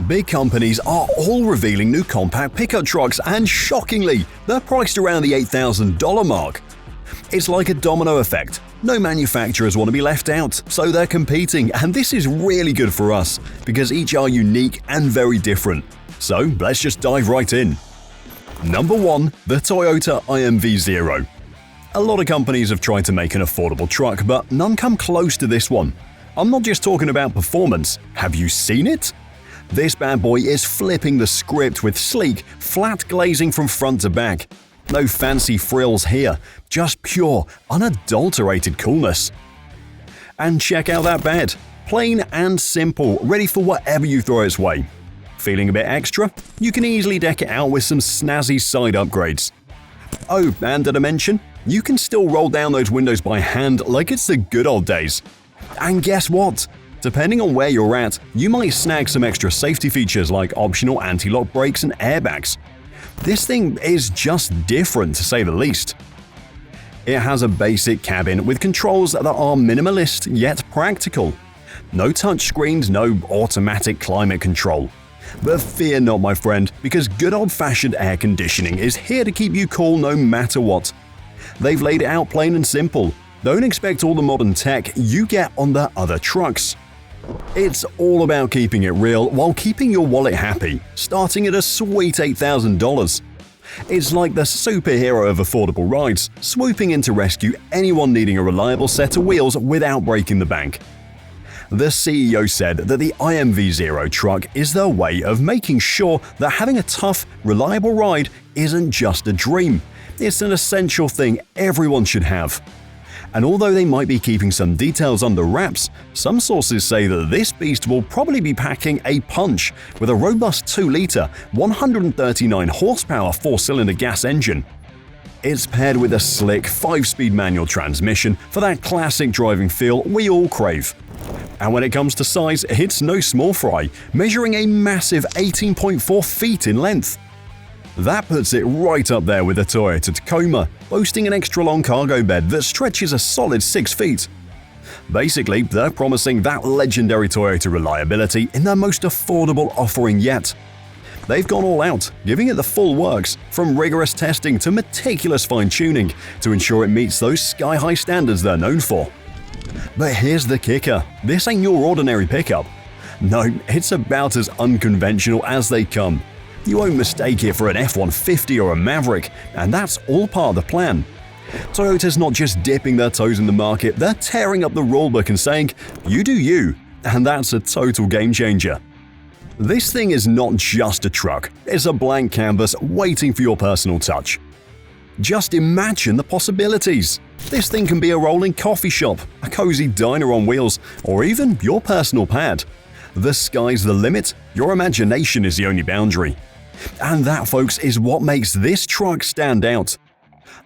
Big companies are all revealing new compact pickup trucks, and shockingly, they're priced around the $8,000 mark. It's like a domino effect. No manufacturers want to be left out, so they're competing, and this is really good for us because each are unique and very different. So let's just dive right in. Number 1. The Toyota IMV0. A lot of companies have tried to make an affordable truck, but none come close to this one. I'm not just talking about performance. Have you seen it? This bad boy is flipping the script with sleek, flat glazing from front to back. No fancy frills here, just pure, unadulterated coolness. And check out that bed. Plain and simple, ready for whatever you throw its way. Feeling a bit extra? You can easily deck it out with some snazzy side upgrades. Oh, and did I mention? You can still roll down those windows by hand like it's the good old days. And guess what? Depending on where you're at, you might snag some extra safety features like optional anti-lock brakes and airbags. This thing is just different, to say the least. It has a basic cabin with controls that are minimalist yet practical. No touchscreens, no automatic climate control. But fear not, my friend, because good old-fashioned air conditioning is here to keep you cool no matter what. They've laid it out plain and simple. Don't expect all the modern tech you get on the other trucks. It's all about keeping it real while keeping your wallet happy, starting at a sweet $8,000. It's like the superhero of affordable rides, swooping in to rescue anyone needing a reliable set of wheels without breaking the bank. The CEO said that the IMV0 truck is their way of making sure that having a tough, reliable ride isn't just a dream. It's an essential thing everyone should have. And although they might be keeping some details under wraps, some sources say that this beast will probably be packing a punch with a robust 2-liter, 139 horsepower 4-cylinder gas engine. It's paired with a slick 5-speed manual transmission for that classic driving feel we all crave. And when it comes to size, it's no small fry, measuring a massive 18.4 feet in length. That puts it right up there with the Toyota Tacoma, boasting an extra-long cargo bed that stretches a solid 6 feet. Basically, they're promising that legendary Toyota reliability in their most affordable offering yet. They've gone all out, giving it the full works, from rigorous testing to meticulous fine-tuning to ensure it meets those sky-high standards they're known for. But here's the kicker, this ain't your ordinary pickup. No, it's about as unconventional as they come. You won't mistake it for an F-150 or a Maverick, and that's all part of the plan. Toyota's not just dipping their toes in the market, they're tearing up the rulebook and saying, "You do you," and that's a total game changer. This thing is not just a truck, it's a blank canvas waiting for your personal touch. Just imagine the possibilities. This thing can be a rolling coffee shop, a cozy diner on wheels, or even your personal pad. The sky's the limit, your imagination is the only boundary. And that, folks, is what makes this truck stand out.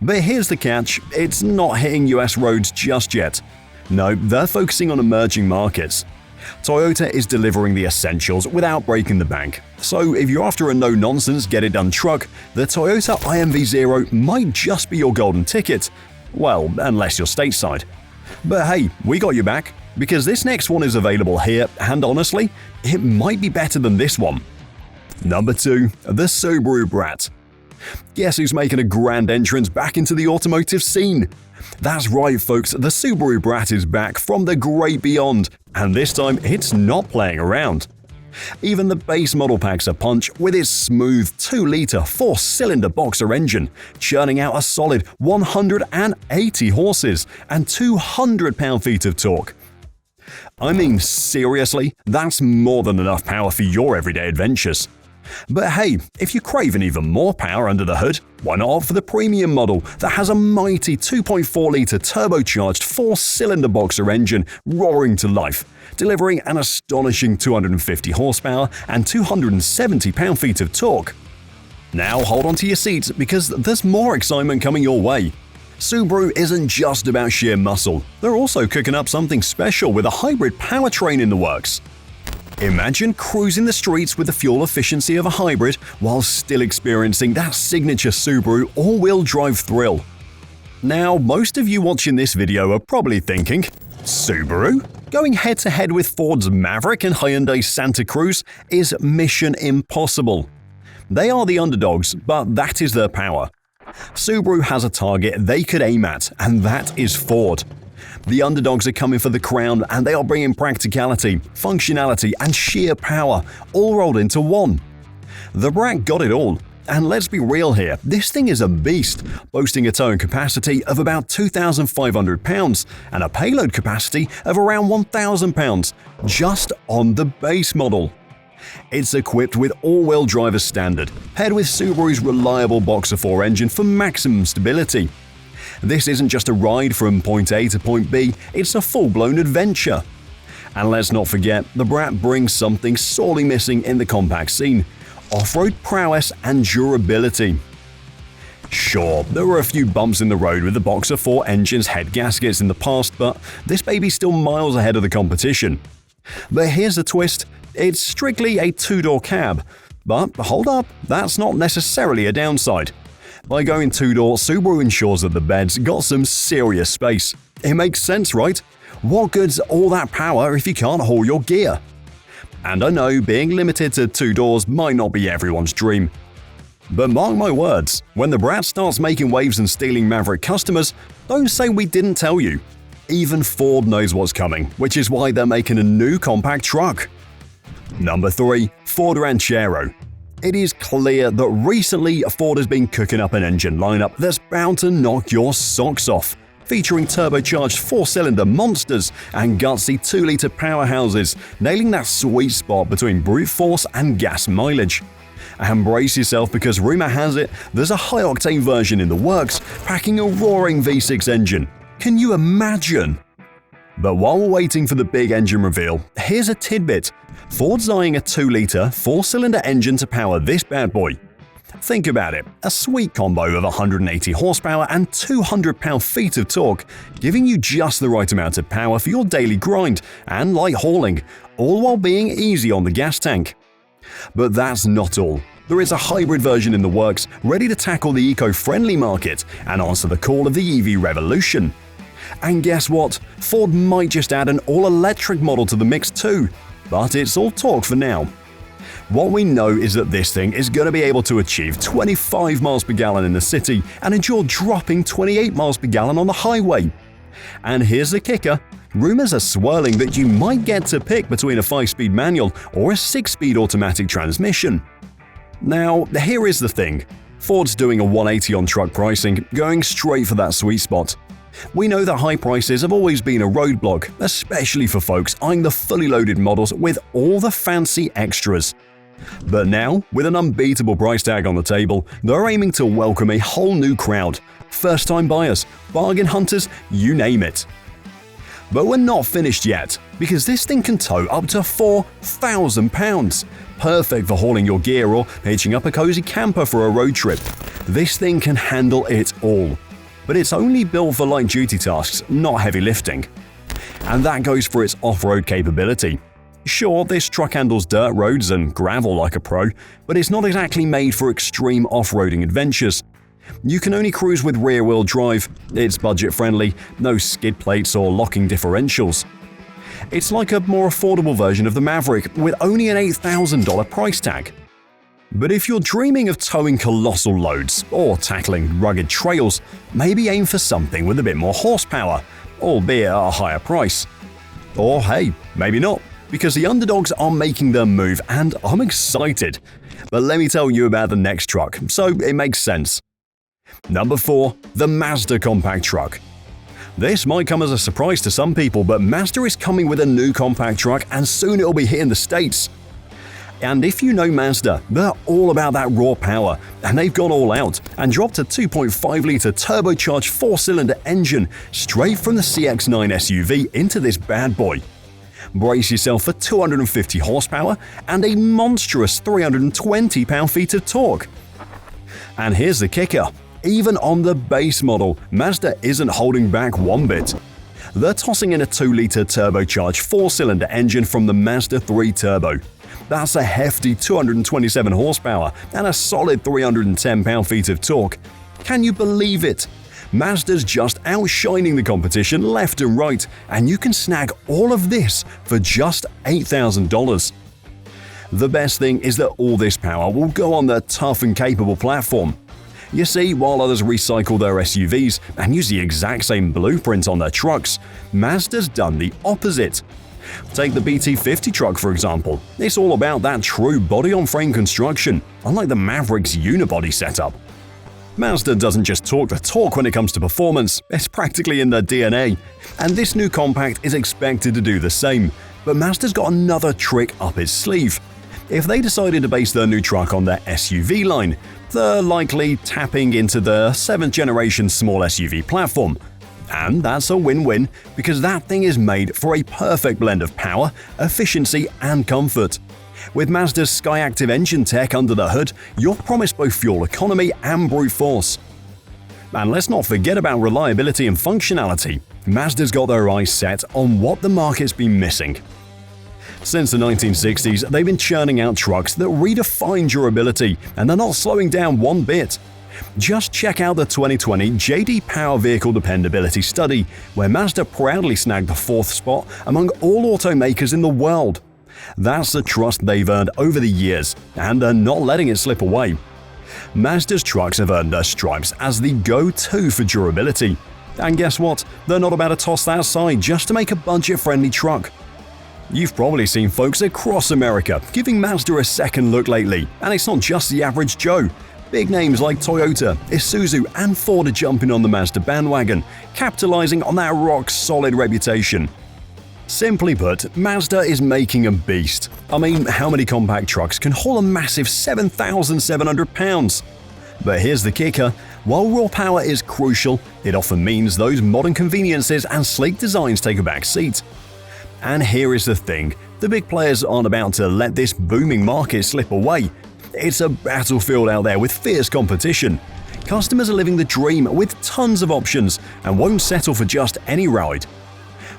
But here's the catch, it's not hitting US roads just yet. No, they're focusing on emerging markets. Toyota is delivering the essentials without breaking the bank. So if you're after a no-nonsense, get-it-done truck, the Toyota IMV0 might just be your golden ticket. Well, unless you're stateside. But hey, we got you back, because this next one is available here, and honestly, it might be better than this one. Number 2. The Subaru Brat. Guess who's making a grand entrance back into the automotive scene? That's right, folks, the Subaru Brat is back from the great beyond, and this time it's not playing around. Even the base model packs a punch with its smooth 2-liter 4-cylinder boxer engine, churning out a solid 180 horses and 200 pound-feet of torque. I mean, seriously, that's more than enough power for your everyday adventures. But hey, if you're craving even more power under the hood, why not opt for the premium model that has a mighty 2.4-liter turbocharged 4-cylinder boxer engine roaring to life, delivering an astonishing 250 horsepower and 270 pound-feet of torque. Now hold on to your seats because there's more excitement coming your way. Subaru isn't just about sheer muscle, they're also cooking up something special with a hybrid powertrain in the works. Imagine cruising the streets with the fuel efficiency of a hybrid while still experiencing that signature Subaru all-wheel drive thrill. Now, most of you watching this video are probably thinking, Subaru? Going head-to-head with Ford's Maverick and Hyundai's Santa Cruz is mission impossible. They are the underdogs, but that is their power. Subaru has a target they could aim at, and that is Ford. The underdogs are coming for the crown, and they are bringing practicality, functionality, and sheer power, all rolled into one. The brat got it all. And let's be real here, this thing is a beast, boasting a towing capacity of about 2,500 pounds and a payload capacity of around 1,000 pounds, just on the base model. It's equipped with all-wheel drive as standard, paired with Subaru's reliable Boxer 4 engine for maximum stability. This isn't just a ride from point A to point B, it's a full-blown adventure. And let's not forget, the brat brings something sorely missing in the compact scene: off-road prowess and durability. Sure, there were a few bumps in the road with the Boxer 4 engine's head gaskets in the past, but this baby's still miles ahead of the competition. But here's the twist: it's strictly a two-door cab. But hold up, that's not necessarily a downside. By going two-door, Subaru ensures that the bed's got some serious space. It makes sense, right? What good's all that power if you can't haul your gear? And I know being limited to two doors might not be everyone's dream. But mark my words, when the brat starts making waves and stealing Maverick customers, don't say we didn't tell you. Even Ford knows what's coming, which is why they're making a new compact truck. Number 3. Ford Ranchero. It is clear that recently Ford has been cooking up an engine lineup that's bound to knock your socks off, featuring turbocharged 4-cylinder monsters and gutsy 2-liter powerhouses, nailing that sweet spot between brute force and gas mileage. And brace yourself, because rumor has it there's a high-octane version in the works, packing a roaring V6 engine. Can you imagine? But while we're waiting for the big engine reveal, here's a tidbit. Ford's eyeing a 2-liter 4-cylinder engine to power this bad boy. Think about it, a sweet combo of 180 horsepower and 200 pound-feet of torque, giving you just the right amount of power for your daily grind and light hauling, all while being easy on the gas tank. But that's not all. There is a hybrid version in the works, ready to tackle the eco-friendly market and answer the call of the EV revolution. And guess what? Ford might just add an all-electric model to the mix too, but it's all talk for now. What we know is that this thing is going to be able to achieve 25 miles per gallon in the city and endure dropping 28 miles per gallon on the highway. And here's the kicker: rumors are swirling that you might get to pick between a 5-speed manual or a 6-speed automatic transmission. Now, here is the thing. Ford's doing a 180 on truck pricing, going straight for that sweet spot. We know that high prices have always been a roadblock, especially for folks eyeing the fully loaded models with all the fancy extras. But now, with an unbeatable price tag on the table, they're aiming to welcome a whole new crowd: first-time buyers, bargain hunters, you name it. But we're not finished yet, because this thing can tow up to 4,000 pounds. Perfect for hauling your gear or hitching up a cozy camper for a road trip. This thing can handle it all. But it's only built for light-duty tasks, not heavy lifting. And that goes for its off-road capability. Sure, this truck handles dirt roads and gravel like a pro, but it's not exactly made for extreme off-roading adventures. You can only cruise with rear-wheel drive, it's budget-friendly, no skid plates or locking differentials. It's like a more affordable version of the Maverick with only an $8,000 price tag. But if you're dreaming of towing colossal loads or tackling rugged trails, maybe aim for something with a bit more horsepower, albeit at a higher price. Or hey, maybe not, because the underdogs are making their move and I'm excited. But let me tell you about the next truck, so it makes sense. Number 4. The Mazda compact truck. This might come as a surprise to some people, but Mazda is coming with a new compact truck and soon it'll be hitting the States. And if you know Mazda, they're all about that raw power, and they've gone all out and dropped a 2.5-liter turbocharged 4-cylinder engine straight from the CX-9 SUV into this bad boy. Brace yourself for 250 horsepower and a monstrous 320 pound-feet of torque. And here's the kicker: even on the base model, Mazda isn't holding back one bit. They're tossing in a 2-liter turbocharged 4-cylinder engine from the Mazda 3 Turbo. That's a hefty 227 horsepower and a solid 310 pound-feet of torque. Can you believe it? Mazda's just outshining the competition left and right, and you can snag all of this for just $8,000. The best thing is that all this power will go on the tough and capable platform. You see, while others recycle their SUVs and use the exact same blueprint on their trucks, Mazda's done the opposite. Take the BT50 truck for example. It's all about that true body-on-frame construction, unlike the Maverick's unibody setup. Mazda doesn't just talk the talk when it comes to performance, it's practically in their DNA. And this new compact is expected to do the same, but Mazda's got another trick up its sleeve. If they decided to base their new truck on their SUV line, they're likely tapping into the 7th generation small SUV platform. And that's a win-win because that thing is made for a perfect blend of power, efficiency, and comfort. With Mazda's Skyactiv engine tech under the hood, you're promised both fuel economy and brute force. And let's not forget about reliability and functionality. Mazda's got their eyes set on what the market's been missing. Since the 1960s, they've been churning out trucks that redefine durability, and they're not slowing down one bit. Just check out the 2020 JD Power Vehicle Dependability Study, where Mazda proudly snagged the 4th spot among all automakers in the world. That's the trust they've earned over the years, and they're not letting it slip away. Mazda's trucks have earned their stripes as the go-to for durability. And guess what? They're not about to toss that aside just to make a budget-friendly truck. You've probably seen folks across America giving Mazda a second look lately, and it's not just the average Joe. Big names like Toyota, Isuzu, and Ford are jumping on the Mazda bandwagon, capitalizing on that rock-solid reputation. Simply put, Mazda is making a beast. I mean, how many compact trucks can haul a massive 7,700 pounds? But here's the kicker. While raw power is crucial, it often means those modern conveniences and sleek designs take a back seat. And here is the thing, the big players aren't about to let this booming market slip away. It's a battlefield out there with fierce competition. Customers are living the dream with tons of options and won't settle for just any ride.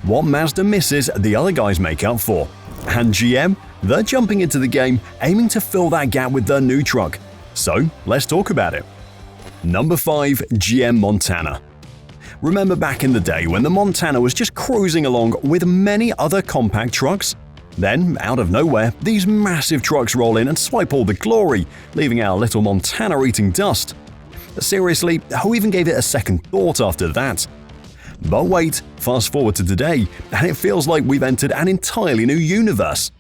What Mazda misses, the other guys make up for. And GM? They're jumping into the game, aiming to fill that gap with their new truck. So, let's talk about it. Number 5. GM Montana. Remember back in the day when the Montana was just cruising along with many other compact trucks? Then, out of nowhere, these massive trucks roll in and swipe all the glory, leaving our little Montana eating dust. Seriously, who even gave it a second thought after that? But wait, fast forward to today, and it feels like we've entered an entirely new universe.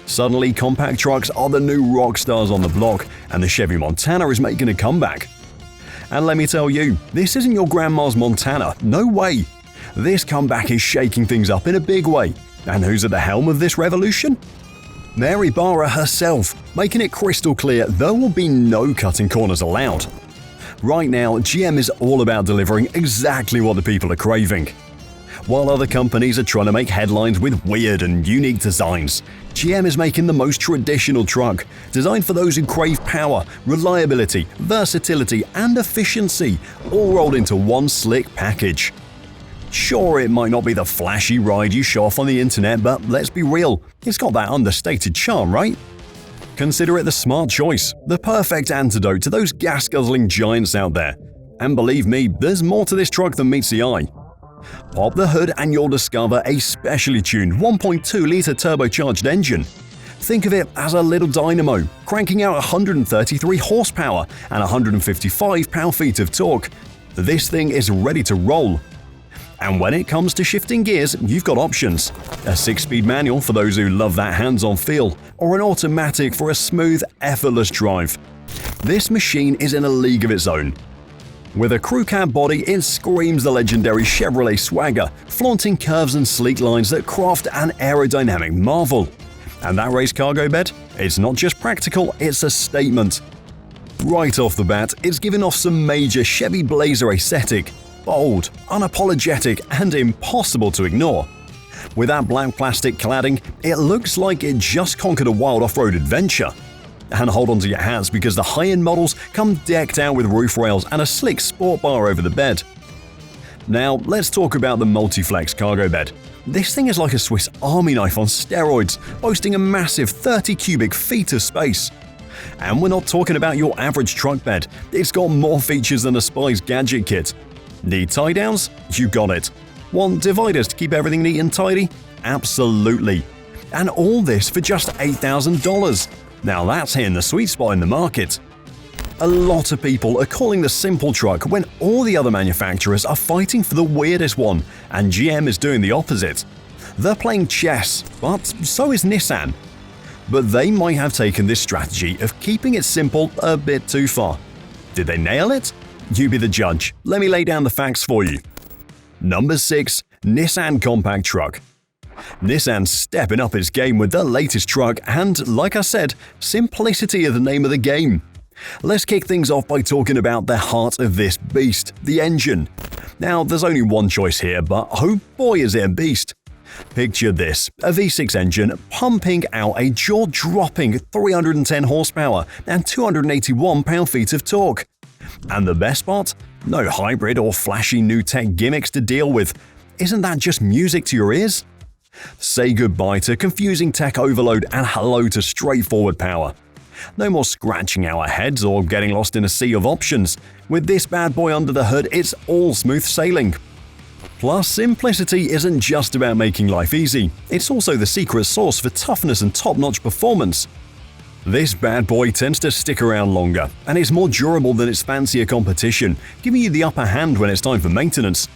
Suddenly, compact trucks are the new rock stars on the block, and the Chevy Montana is making a comeback. And let me tell you, this isn't your grandma's Montana, no way. This comeback is shaking things up in a big way. And who's at the helm of this revolution? Mary Barra herself, making it crystal clear there will be no cutting corners allowed. Right now, GM is all about delivering exactly what the people are craving. While other companies are trying to make headlines with weird and unique designs, GM is making the most traditional truck, designed for those who crave power, reliability, versatility, and efficiency, all rolled into one slick package. Sure, it might not be the flashy ride you show off on the internet, but let's be real, it's got that understated charm, right? Consider it the smart choice, the perfect antidote to those gas-guzzling giants out there. And believe me, there's more to this truck than meets the eye. Pop the hood and you'll discover a specially tuned 1.2-liter turbocharged engine. Think of it as a little dynamo, cranking out 133 horsepower and 155 pound-feet of torque. This thing is ready to roll. And when it comes to shifting gears, you've got options. A 6-speed manual for those who love that hands-on feel, or an automatic for a smooth, effortless drive. This machine is in a league of its own. With a crew cab body, it screams the legendary Chevrolet swagger, flaunting curves and sleek lines that craft an aerodynamic marvel. And that raised cargo bed? It's not just practical, it's a statement. Right off the bat, it's giving off some major Chevy Blazer aesthetic. Bold, unapologetic, and impossible to ignore. With that black plastic cladding, it looks like it just conquered a wild off-road adventure. And hold on to your hats because the high-end models come decked out with roof rails and a slick sport bar over the bed. Now, let's talk about the Multi-Flex cargo bed. This thing is like a Swiss Army knife on steroids, boasting a massive 30 cubic feet of space. And we're not talking about your average truck bed, it's got more features than a spy's gadget kit. Need tie downs? You got it. Want dividers to keep everything neat and tidy? Absolutely. And all this for just $8,000. Now that's hitting the sweet spot in the market. A lot of people are calling the simple truck when all the other manufacturers are fighting for the weirdest one, and GM is doing the opposite. They're playing chess, but so is Nissan. But they might have taken this strategy of keeping it simple a bit too far. Did they nail it? You be the judge. Let me lay down the facts for you. Number 6. Nissan Compact Truck. Nissan's stepping up its game with their latest truck, and like I said, simplicity is the name of the game. Let's kick things off by talking about the heart of this beast, the engine. Now, there's only one choice here, but oh boy is it a beast. Picture this, a V6 engine pumping out a jaw-dropping 310 horsepower and 281 pound-feet of torque. And the best part? No hybrid or flashy new tech gimmicks to deal with. Isn't that just music to your ears? Say goodbye to confusing tech overload and hello to straightforward power. No more scratching our heads or getting lost in a sea of options. With this bad boy under the hood, it's all smooth sailing. Plus, simplicity isn't just about making life easy. It's also the secret sauce for toughness and top-notch performance. This bad boy tends to stick around longer, and is more durable than its fancier competition, giving you the upper hand when it's time for maintenance.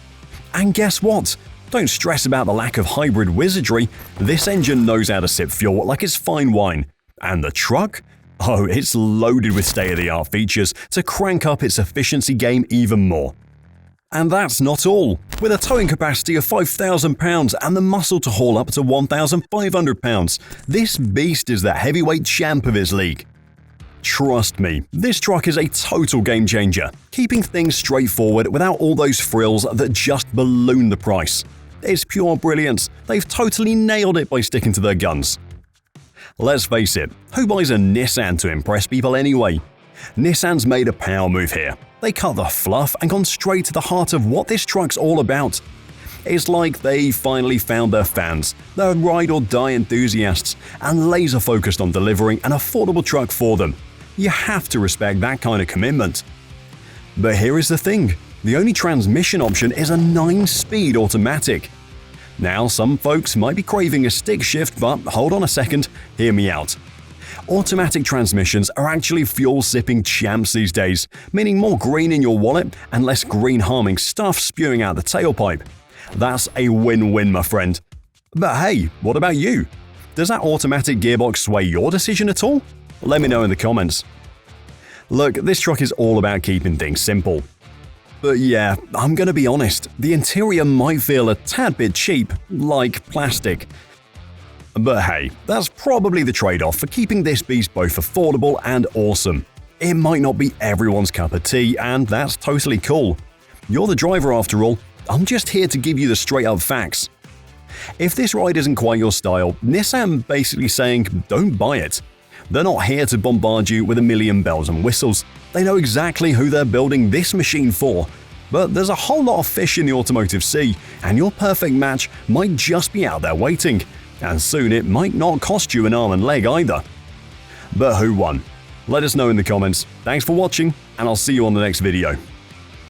And guess what? Don't stress about the lack of hybrid wizardry. This engine knows how to sip fuel like it's fine wine. And the truck? Oh, it's loaded with state-of-the-art features to crank up its efficiency game even more. And that's not all. With a towing capacity of 5,000 pounds and the muscle to haul up to 1,500 pounds, this beast is the heavyweight champ of its league. Trust me, this truck is a total game changer, keeping things straightforward without all those frills that just balloon the price. It's pure brilliance. They've totally nailed it by sticking to their guns. Let's face it, who buys a Nissan to impress people anyway? Nissan's made a power move here. They cut the fluff and gone straight to the heart of what this truck's all about. It's like they finally found their fans, their ride-or-die enthusiasts, and laser-focused on delivering an affordable truck for them. You have to respect that kind of commitment. But here is the thing, the only transmission option is a 9-speed automatic. Now, some folks might be craving a stick shift, but hold on a second, hear me out. Automatic transmissions are actually fuel-sipping champs these days, meaning more green in your wallet and less green-harming stuff spewing out the tailpipe. That's a win-win, my friend. But hey, what about you? Does that automatic gearbox sway your decision at all? Let me know in the comments. Look, this truck is all about keeping things simple. But yeah, I'm gonna be honest, the interior might feel a tad bit cheap, like plastic. But hey, that's probably the trade-off for keeping this beast both affordable and awesome. It might not be everyone's cup of tea, and that's totally cool. You're the driver after all, I'm just here to give you the straight-up facts. If this ride isn't quite your style, Nissan basically saying don't buy it. They're not here to bombard you with a million bells and whistles. They know exactly who they're building this machine for. But there's a whole lot of fish in the automotive sea, and your perfect match might just be out there waiting. And soon it might not cost you an arm and leg either. But who won? Let us know in the comments. Thanks for watching, and I'll see you on the next video.